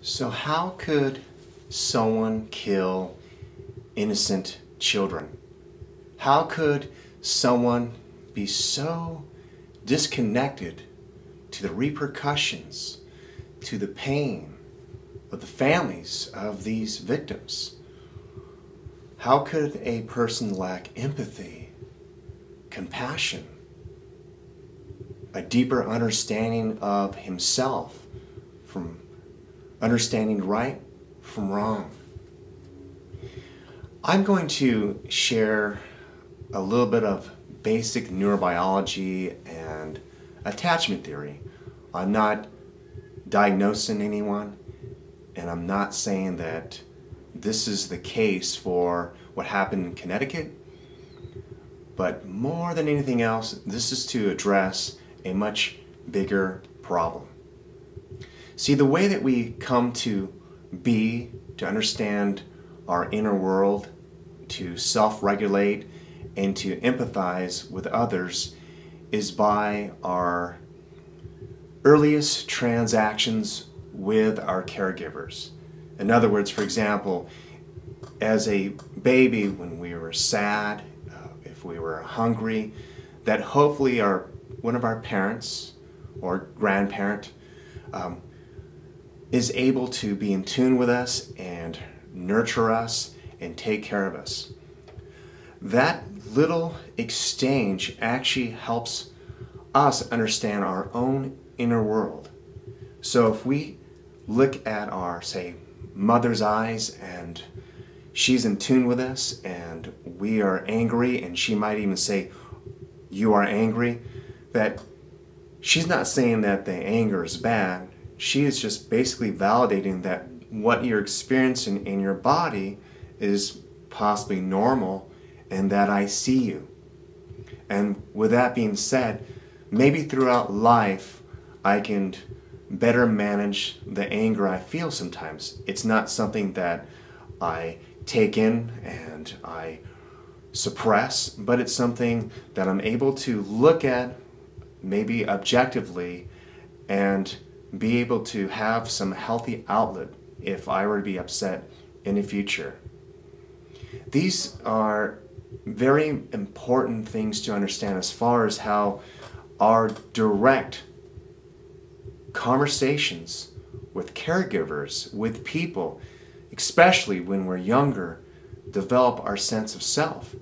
So how could someone kill innocent children? How could someone be so disconnected to the repercussions, to the pain of the families of these victims? How could a person lack empathy, compassion, a deeper understanding of himself, from understanding right from wrong? I'm going to share a little bit of basic neurobiology and attachment theory. I'm not diagnosing anyone, and I'm not saying that this is the case for what happened in Connecticut, but more than anything else, this is to address a much bigger problem. See, the way that we come to be, to understand our inner world, to self-regulate, and to empathize with others is by our earliest transactions with our caregivers. In other words, for example, as a baby, when we were sad, if we were hungry, that hopefully one of our parents or grandparent is able to be in tune with us and nurture us and take care of us. That little exchange actually helps us understand our own inner world. So if we look at our, say, mother's eyes, and she's in tune with us, and we are angry, and she might even say, "You are angry," that she's not saying that the anger is bad. She is just basically validating that what you're experiencing in your body is possibly normal, and that I see you. And with that being said, maybe throughout life I can better manage the anger I feel sometimes. It's not something that I take in and I suppress, but it's something that I'm able to look at maybe objectively and be able to have some healthy outlet if I were to be upset in the future. These are very important things to understand as far as how our direct conversations with caregivers, with people, especially when we're younger, develop our sense of self.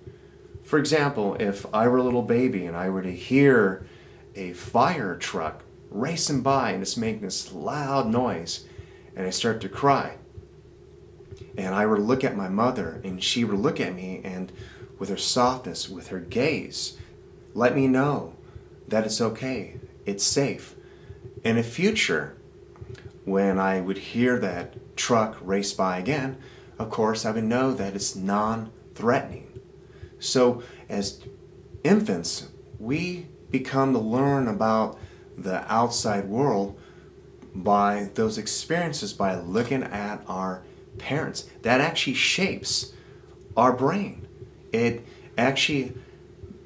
For example, if I were a little baby and I were to hear a fire truck racing by and it's making this loud noise, and I start to cry, and I were to look at my mother and she would look at me and with her softness, with her gaze, let me know that it's okay, it's safe. In the future, when I would hear that truck race by again, of course I would know that it's non-threatening. So as infants, we become to learn about the outside world by those experiences, by looking at our parents. That actually shapes our brain. It actually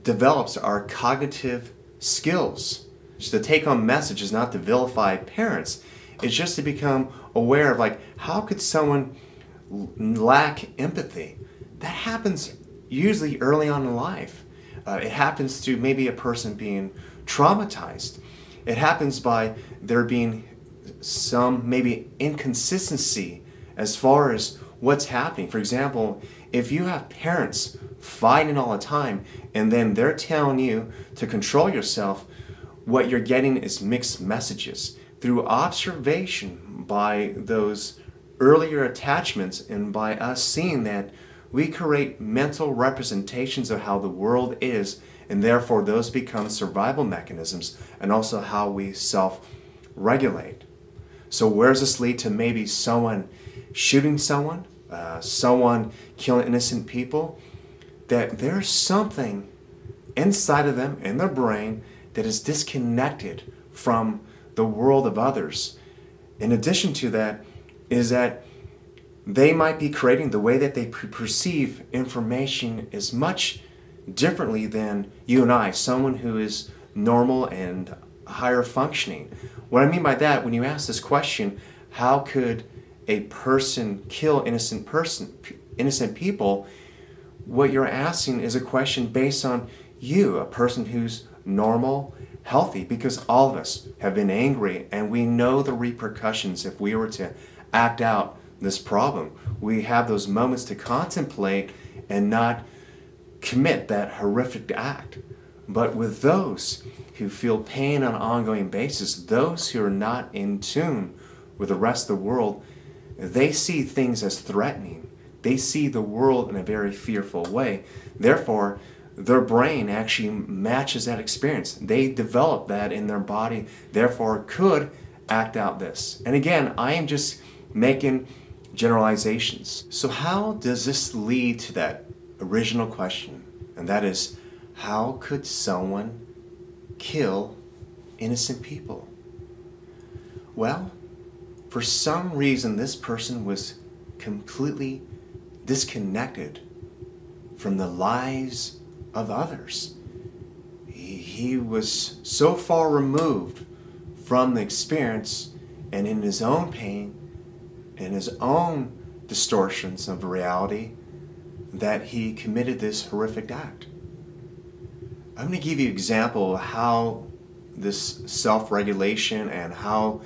develops our cognitive skills. So the take-home message is not to vilify parents. It's just to become aware of, like, how could someone lack empathy? That happens usually early on in life. It happens through maybe a person being traumatized. It happens by there being some maybe inconsistency as far as what's happening. For example, if you have parents fighting all the time and then they're telling you to control yourself, what you're getting is mixed messages. Through observation by those earlier attachments and by us seeing that, we create mental representations of how the world is, and therefore those become survival mechanisms and also how we self-regulate. So where does this lead to? Maybe someone shooting someone, someone killing innocent people, that there's something inside of them, in their brain, that is disconnected from the world of others. In addition to that, is that they might be creating the way that they perceive information is much differently than you and I, someone who is normal and higher functioning. What I mean by that, when you ask this question, how could a person kill innocent people, what you're asking is a question based on you, a person who's normal, healthy, because all of us have been angry and we know the repercussions if we were to act out this problem. We have those moments to contemplate and not commit that horrific act. But with those who feel pain on an ongoing basis, those who are not in tune with the rest of the world, they see things as threatening. They see the world in a very fearful way. Therefore, their brain actually matches that experience. They develop that in their body, therefore could act out this. And again, I am just making generalizations. So how does this lead to that original question? And that is, how could someone kill innocent people? Well, for some reason, this person was completely disconnected from the lives of others. He was so far removed from the experience and in his own pain and his own distortions of reality that he committed this horrific act. I'm going to give you an example of how this self-regulation and how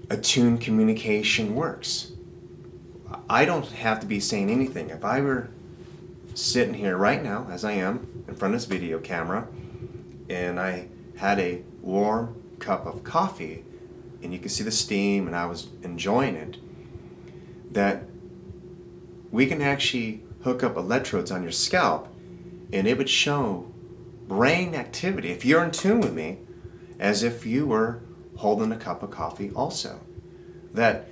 attuned communication works. I don't have to be saying anything. If I were sitting here right now, as I am, in front of this video camera, and I had a warm cup of coffee, and you can see the steam, and I was enjoying it, that we can actually hook up electrodes on your scalp, and it would show brain activity, if you're in tune with me, as if you were holding a cup of coffee also. That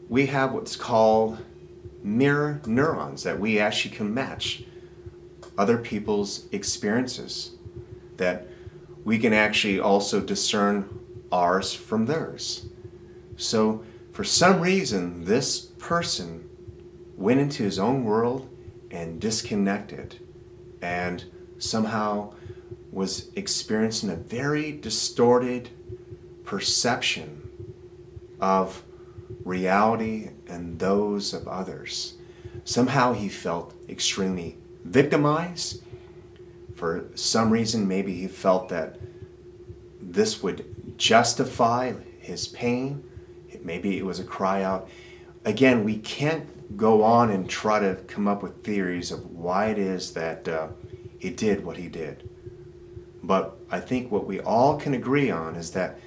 we have what's called mirror neurons, that we actually can match other people's experiences, that we can actually also discern ours from theirs. So for some reason, this person went into his own world and disconnected, and somehow was experiencing a very distorted perception of reality and those of others. Somehow he felt extremely victimized. For some reason, maybe he felt that this would justify his pain. Maybe it was a cry out. Again, we can't go on and try to come up with theories of why it is that he did what he did. But I think what we all can agree on is that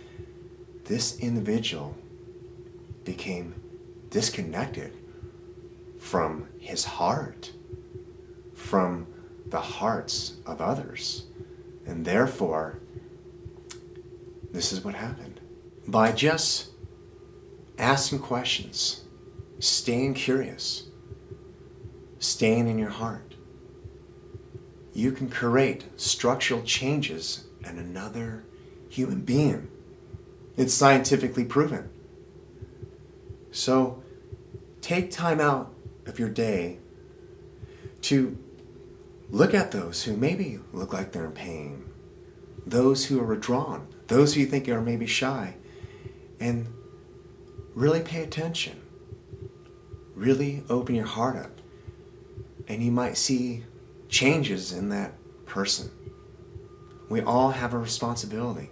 this individual became disconnected from his heart, from the hearts of others. And therefore, this is what happened. By just asking questions, staying curious, staying in your heart, you can create structural changes in another human being. It's scientifically proven. So take time out of your day to look at those who maybe look like they're in pain, those who are withdrawn, those who you think are maybe shy, and really pay attention. Really open your heart up, and you might see changes in that person. We all have a responsibility.